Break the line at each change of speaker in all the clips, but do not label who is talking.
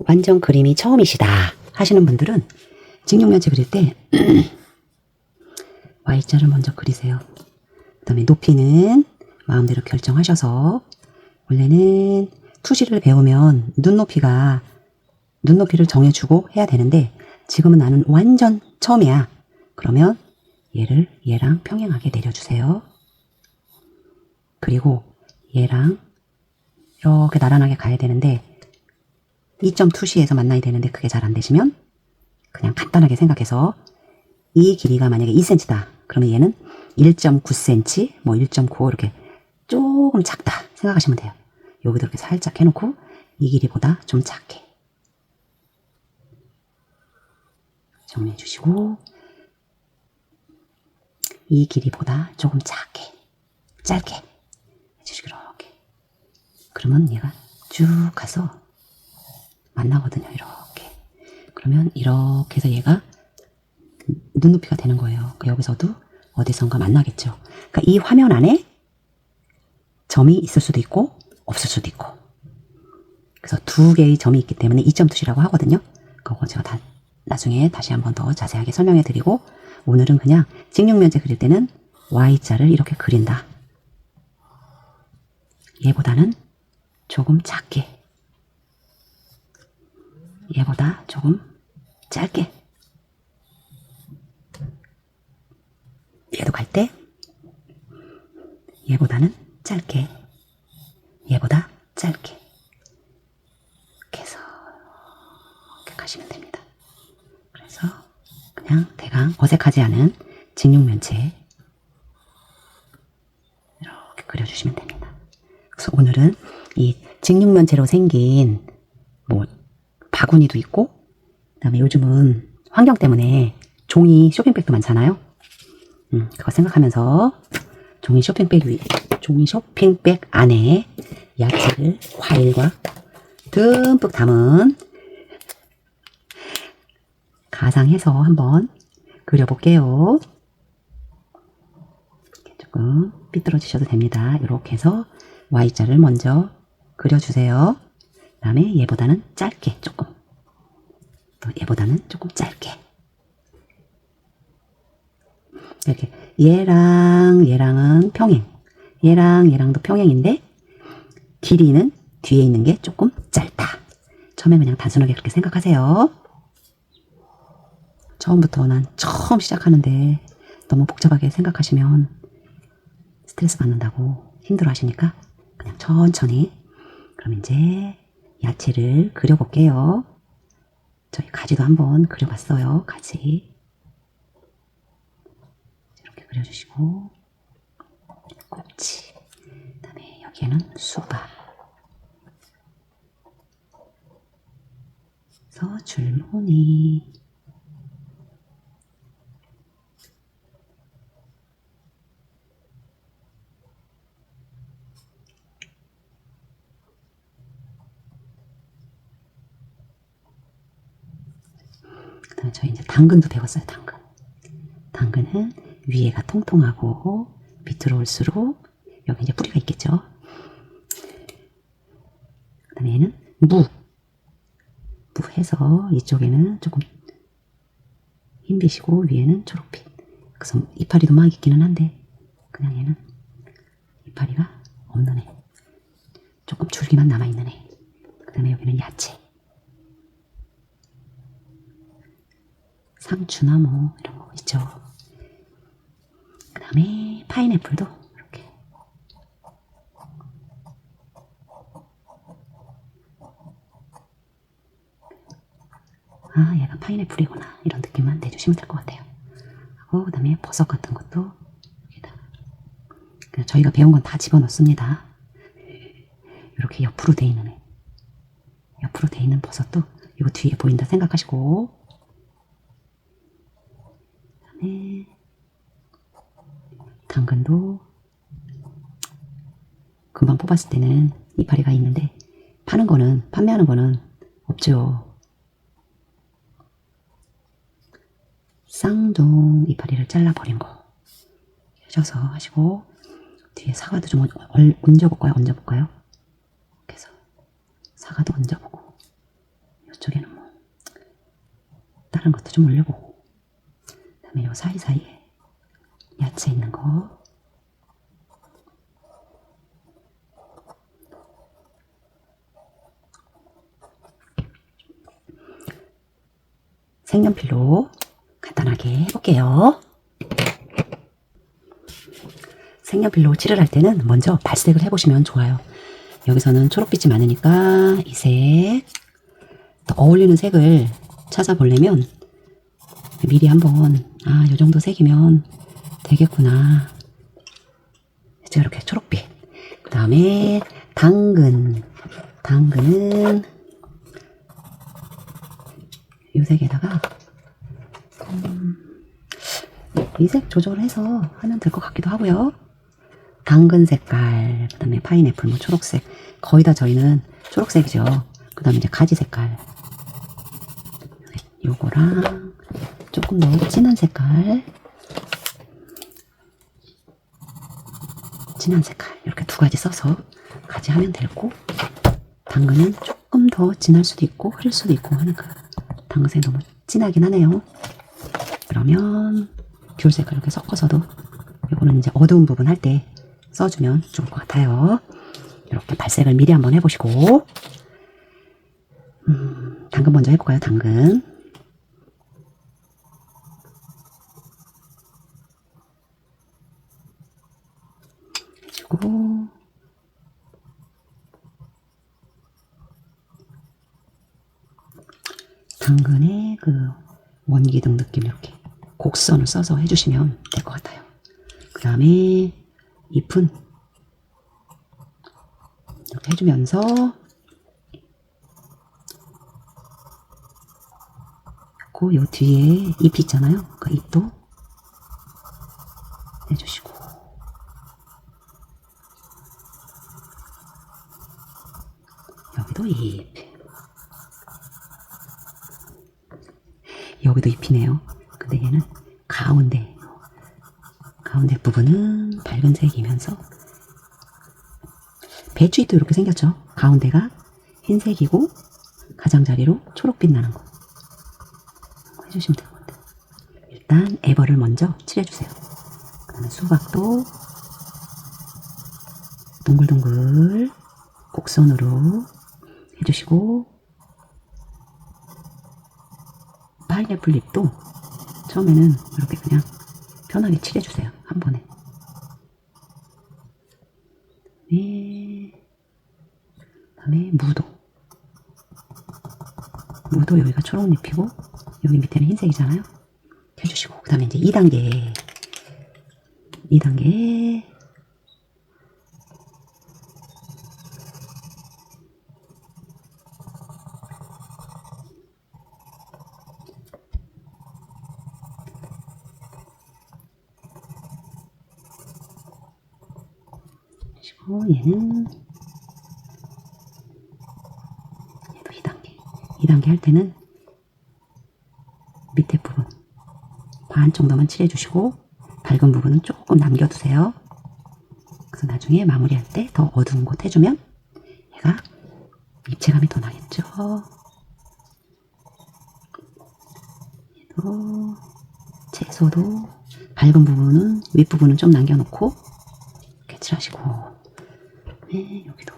완전 그림이 처음이시다 하시는 분들은 직육면체 그릴 때 Y자를 먼저 그리세요. 그 다음에 높이는 마음대로 결정하셔서, 원래는 투시를 배우면 눈높이를 정해주고 해야 되는데 지금은 나는 완전 처음이야. 그러면 얘랑 평행하게 내려주세요. 그리고 얘랑 이렇게 나란하게 가야 되는데 2점 투시에서 만나야 되는데 그게 잘 안 되시면 그냥 간단하게 생각해서 이 길이가 만약에 2cm다. 그러면 얘는 1.9cm, 뭐 1.95 이렇게 조금 작다 생각하시면 돼요. 여기도 이렇게 살짝 해놓고 이 길이보다 좀 작게 정리해 주시고, 이 길이보다 조금 짧게 해주시고, 이렇게. 그러면 얘가 쭉 가서 만나거든요. 이렇게. 그러면 이렇게 해서 얘가 눈높이가 되는 거예요. 여기서도 어디선가 만나겠죠. 그러니까 이 화면 안에 점이 있을 수도 있고 없을 수도 있고, 그래서 두 개의 점이 있기 때문에 2점 투시라고 하거든요. 그거 제가 다 나중에 다시 한번 더 자세하게 설명해 드리고, 오늘은 그냥 직육면체 그릴 때는 Y자를 이렇게 그린다. 얘보다는 조금 작게, 얘보다 조금 짧게, 얘도 갈 때 얘보다는 짧게, 얘보다 짧게 이렇게 해서 이렇게 가시면 됩니다. 그래서 그냥 대강 어색하지 않은 직육면체 이렇게 그려주시면 됩니다. 그래서 오늘은 이 직육면체로 생긴 뭐 바구니도 있고, 그 다음에 요즘은 환경 때문에 종이 쇼핑백도 많잖아요. 그거 생각하면서 종이 쇼핑백 안에 야채를, 과일과 듬뿍 담은 가상해서 한번 그려볼게요. 조금 삐뚤어지셔도 됩니다. 이렇게 해서 Y자를 먼저 그려주세요. 그 다음에 얘보다는 짧게 조금, 또 얘보다는 조금 짧게, 이렇게. 얘랑은 평행, 얘랑도 평행인데 길이는 뒤에 있는 게 조금 짧다. 처음에 그냥 단순하게 그렇게 생각하세요. 처음부터 난 처음 시작하는데 너무 복잡하게 생각하시면 스트레스 받는다고 힘들어 하시니까 그냥 천천히. 그럼 이제 야채를 그려볼게요. 저희 가지도 한번 그려봤어요. 가지 이렇게 그려주시고, 꼭지, 그 다음에 여기에는 수박, 그래서 줄무늬, 그 다음에 저희 이제 당근도 배웠어요. 당근은 위에가 통통하고 밑으로 올수록 여기 이제 뿌리가 있겠죠. 그 다음에 얘는 무 해서 이쪽에는 조금 흰빛이고 위에는 초록빛. 그래서 이파리도 막 있기는 한데 그냥 얘는 이파리가 없는 애, 조금 줄기만 남아있는 애. 그 다음에 여기는 야채, 상추나 뭐 이런 거 있죠. 그 다음에 파인애플도 이렇게. 아, 얘가 파인애플이구나, 이런 느낌만 내주시면 될 것 같아요. 하고 그 다음에 버섯 같은 것도 여기다. 그냥 저희가 배운 건 다 집어넣습니다. 이렇게 옆으로 돼 있는 애, 옆으로 돼 있는 버섯도 이거 뒤에 보인다 생각하시고, 그다음에 당근도 금방 뽑았을 때는 이파리가 있는데 판매하는 거는 없죠. 쌍둥 이파리를 잘라버린 거 해줘서 하시고, 뒤에 사과도 좀 얹어볼까요? 이렇게 해서 사과도 얹어보고, 이 이쪽에는 뭐 다른 것도 좀 올려보고, 그 다음에 요 사이사이에 야채 있는 거, 색연필로 간단하게 해볼게요. 색연필로 칠을 할 때는 먼저 발색을 해보시면 좋아요. 여기서는 초록빛이 많으니까 이 색, 또 어울리는 색을 찾아보려면 미리 한번 요 정도 색이면 되겠구나. 이제 이렇게 초록빛. 그 다음에 당근은 이 색에다가 이 색 조절을 해서 하면 될 것 같기도 하고요. 당근 색깔, 그 다음에 파인애플, 뭐 초록색, 거의 다 저희는 초록색이죠. 그 다음에 이제 가지 색깔, 요거랑 조금 더 진한 색깔, 이렇게 두 가지 써서 가지 하면 되고, 당근은 조금 더 진할 수도 있고 흐릴 수도 있고 하니까 당근색이 너무 진하긴 하네요. 그러면 귤 색깔 이렇게 섞어서도, 요거는 이제 어두운 부분 할 때 써주면 좋을 것 같아요. 이렇게 발색을 미리 한번 해보시고, 당근 먼저 해볼까요? 당근. 해주고, 당근의 그 원기둥 느낌 이렇게 곡선을 써서 해주시면 될 것 같아요. 그 다음에 잎은 이렇게 해주면서 요 뒤에 잎이 있잖아요. 그 잎도 해주시고, 여기도 잎, 여기도 잎이네요. 근데 얘는 가운데 부분은 밝은 색이면서, 배추잎도 이렇게 생겼죠. 가운데가 흰색이고 가장자리로 초록빛 나는 거 해주시면 될 것 같아요. 일단 애벌을 먼저 칠해주세요. 그 다음에 수박도 동글동글 곡선으로 해주시고, 파인애플 잎도 처음에는 이렇게 그냥 편하게 칠해주세요. 한 번에. 네. 그다음에 무도 여기가 초록잎이고 여기 밑에는 흰색이잖아요. 해주시고, 그 다음에 이제 2단계 얘는 얘도 2단계 할 때는 밑에 부분 반 정도만 칠해주시고 밝은 부분은 조금 남겨두세요. 그래서 나중에 마무리할 때 더 어두운 곳 해주면 얘가 입체감이 더 나겠죠. 얘도 채소도 밝은 부분은 윗부분은 좀 남겨놓고 이렇게 칠하시고, 네, 여기도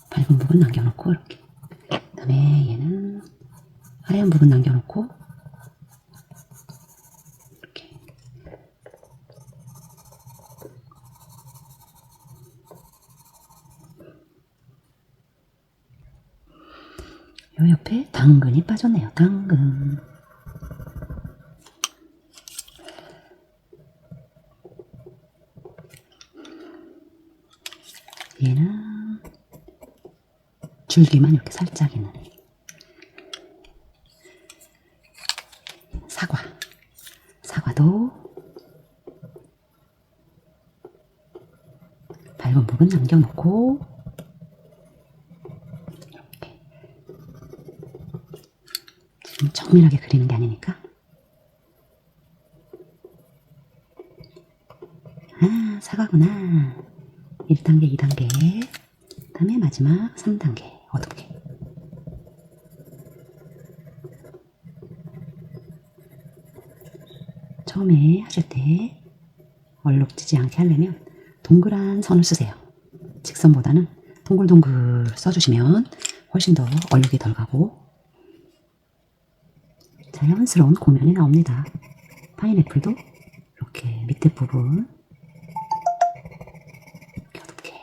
밝은 부분 남겨놓고 이렇게. 그 다음에 얘는 하얀 부분 남겨놓고 이렇게. 요 옆에 당근이 빠졌네요. 당근. 얘는 줄기만 이렇게 살짝 있는 애. 사과도 밝은 부분 남겨놓고 이렇게. 지금 정밀하게 그리는 게 아니니까. 사과구나. 1단계, 2단계, 그 다음에 마지막 3단계 어둡게. 처음에 하실 때 얼룩지지 않게 하려면 동그란 선을 쓰세요. 직선보다는 동글동글 써주시면 훨씬 더 얼룩이 덜 가고 자연스러운 고면이 나옵니다. 파인애플도 이렇게 밑에 부분 이렇게 어둡게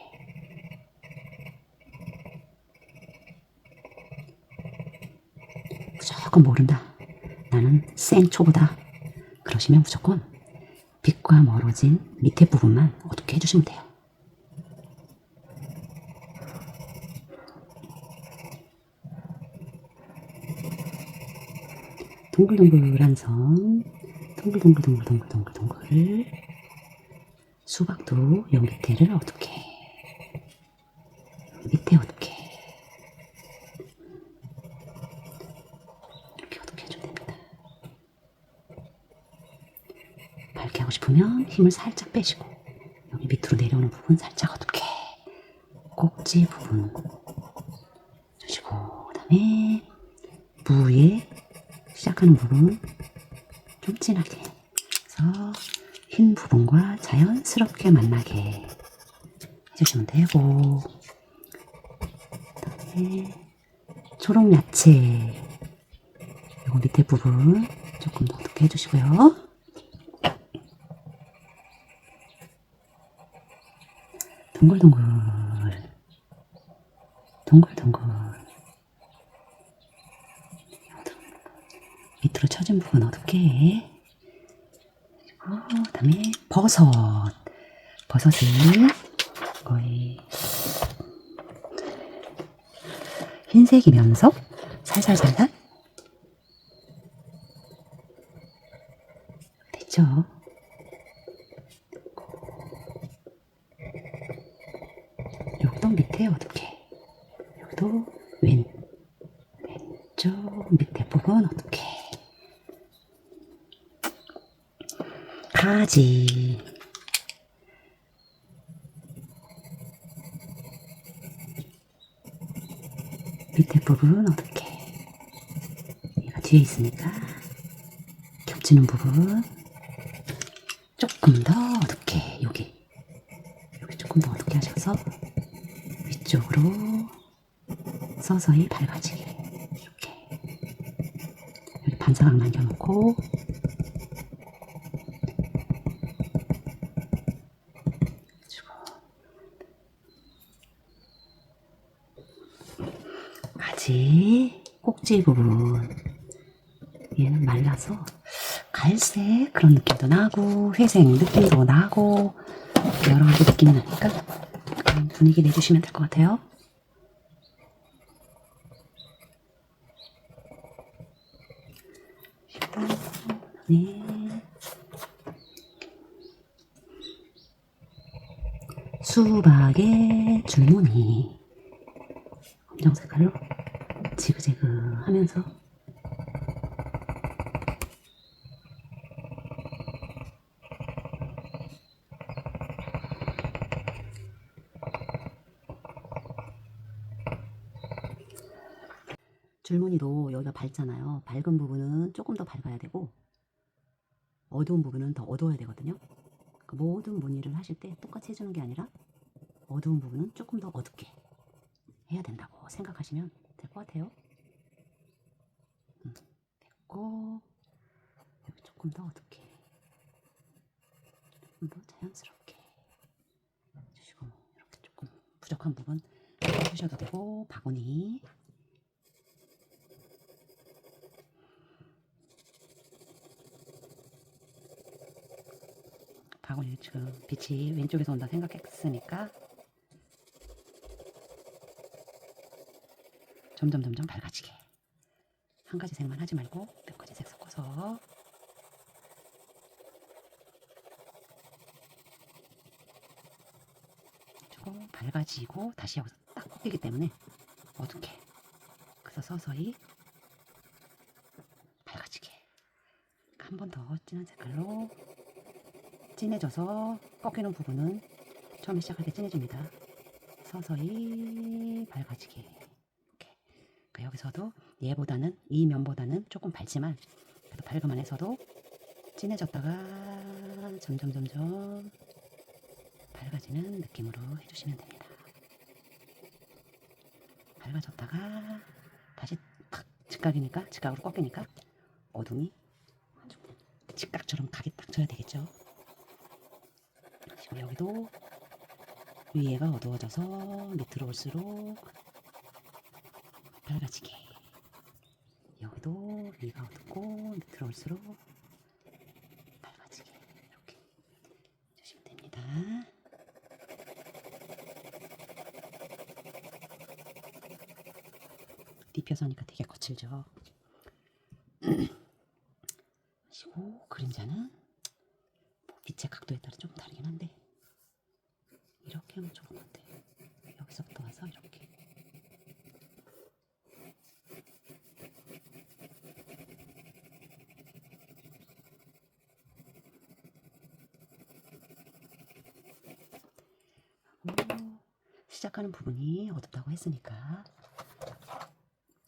무조건 모른다. 나는 센 초보다. 그러시면 무조건 빛과 멀어진 밑에 부분만 어둡게 해주시면 돼요. 동글동글한 선, 동글 수박도 여 밑에를 어둡게, 밑에 어둡게 이렇게 어둡게 해주면 됩니다. 밝게 하고 싶으면 힘을 살짝 빼시고 여기 밑으로 내려오는 부분 살짝 어둡게, 꼭지 부분 주시고, 그 다음에 무에 시작하는 부분 좀 진하게 해서 흰 부분과 자연스럽게 만나게 해주시면 되고, 그 다음에 초록 야채 이거 밑에 부분 조금 더 어둡게 해주시고요. 동글동글 밑으로 쳐진 부분 어둡게. 그리고 그다음에 버섯을 거의 흰색이면서 살살살살 됐죠? 여기도 밑에 어둡게, 여기도 왼쪽 밑에 부분 어둡게. 가지 밑에 부분 어둡게, 얘가 뒤에 있으니까 겹치는 부분 조금 더 어둡게, 여기 조금 더 어둡게 하셔서 위쪽으로 서서히 밝아지게 이렇게 여기 반사각 남겨놓고 가지 꼭지 부분 얘는 말라서 갈색 그런 느낌도 나고 회색 느낌도 나고 여러 가지 느낌이 나니까 그런 분위기 내주시면 될 것 같아요. 네. 수박의 줄무늬 검정 색깔로 지그재그 하면서 줄무늬도 여기가 밝잖아요. 밝은 부분은 조금 더 밝아야 되고 어두운 부분은 더 어두워야 되거든요. 그 모든 무늬를 하실 때 똑같이 해주는 게 아니라 어두운 부분은 조금 더 어둡게 해야 된다고 생각하시면 될 것 같아요. 됐고 여기 조금 더 어둡게, 조금 더 자연스럽게 해주시고 이렇게 조금 부족한 부분 해주셔도 되고, 바구니 지금 빛이 왼쪽에서 온다 생각했으니까 점점 밝아지게, 한 가지 색만 하지 말고 몇 가지 색 섞어서 조금 밝아지고 다시 여기서 딱 꺾이기 때문에 어둡게, 그래서 서서히 밝아지게 한 번 더 진한 색깔로 진해져서 꺾이는 부분은 처음에 시작할 때 진해집니다. 서서히 밝아지게. 이렇게. 그러니까 여기서도 얘보다는 이 면보다는 조금 밝지만 그래도 밝음 안에서도 진해졌다가 점점 밝아지는 느낌으로 해주시면 됩니다. 밝아졌다가 다시 탁 직각으로 꺾이니까 어둠이 아주 직각처럼 각이 딱 져야 되겠죠. 지금 여기도 위에가 어두워져서 밑으로 올수록 밝아지게, 여기도 위가 어둡고 밑으로 올수록 밝아지게 이렇게 해주시면 됩니다. 딥혀서니까 되게 거칠죠. 하시고 그림자는 뭐 빛의 각도에 따라 좀 다르긴 한데 이렇게 하면 좋은 것 같아요. 여기서부터 와서 이렇게. 하고 시작하는 부분이 어둡다고 했으니까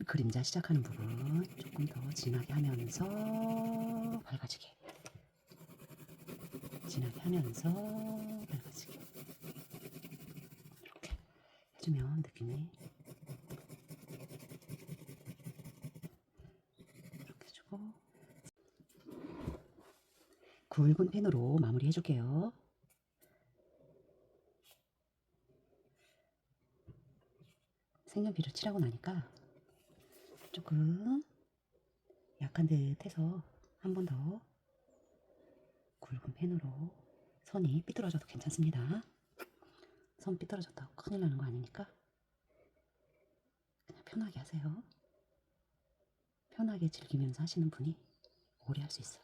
그림자 시작하는 부분 조금 더 진하게 하면서 밝아지게, 진하게 하면서 밝아지게 이렇게 해주면 느낌이 이렇게 해주고 굵은 펜으로 마무리 해줄게요. 색연필을 칠하고 나니까 조금 약한 듯 해서 한 번 더 굵은 펜으로, 선이 삐뚤어져도 괜찮습니다. 선 삐뚤어졌다고 큰일 나는 거 아니니까 그냥 편하게 하세요. 편하게 즐기면서 하시는 분이 오래 할 수 있어요.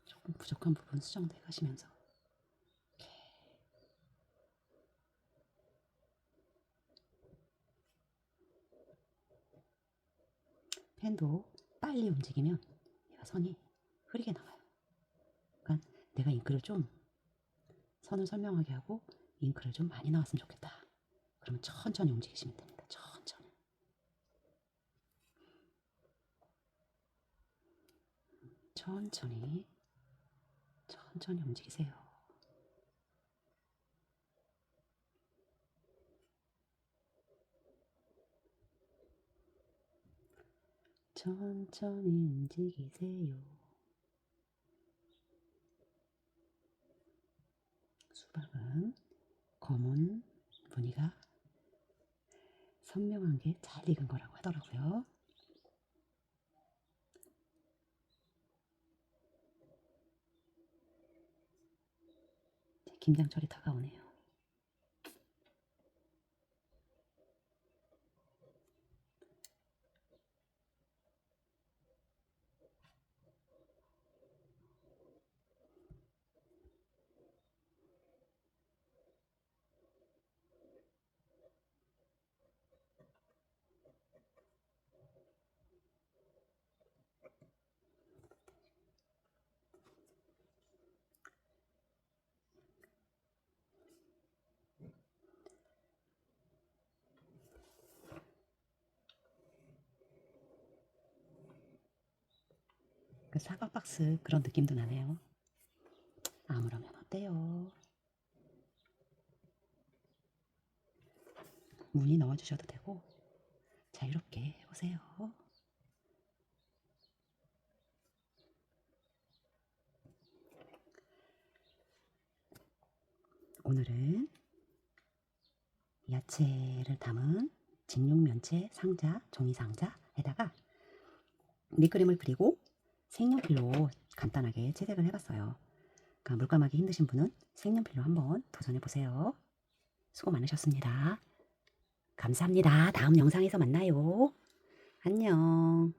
조금 부족한 부분 수정도 해가시면서 펜도 빨리 움직이면 얘가 선이 흐리게 나와요. 그러니까 내가 잉크를 좀 선을 설명하게 하고 잉크를 좀 많이 나왔으면 좋겠다. 그러면 천천히 움직이시면 됩니다. 천천히. 천천히 움직이세요. 천천히 움직이세요. 수박은 검은 무늬가 선명한 게 잘 익은 거라고 하더라고요. 김장철이 다가오네요. 그 사과 박스 그런 느낌도 나네요. 아무러면 어때요? 무늬 넣어주셔도 되고 자유롭게 해보세요. 오늘은 야채를 담은 직육면체 상자, 종이 상자에다가 밑그림을 그리고 색연필로 간단하게 채색을 해봤어요. 그러니까 물감하기 힘드신 분은 색연필로 한번 도전해보세요. 수고 많으셨습니다. 감사합니다. 다음 영상에서 만나요. 안녕.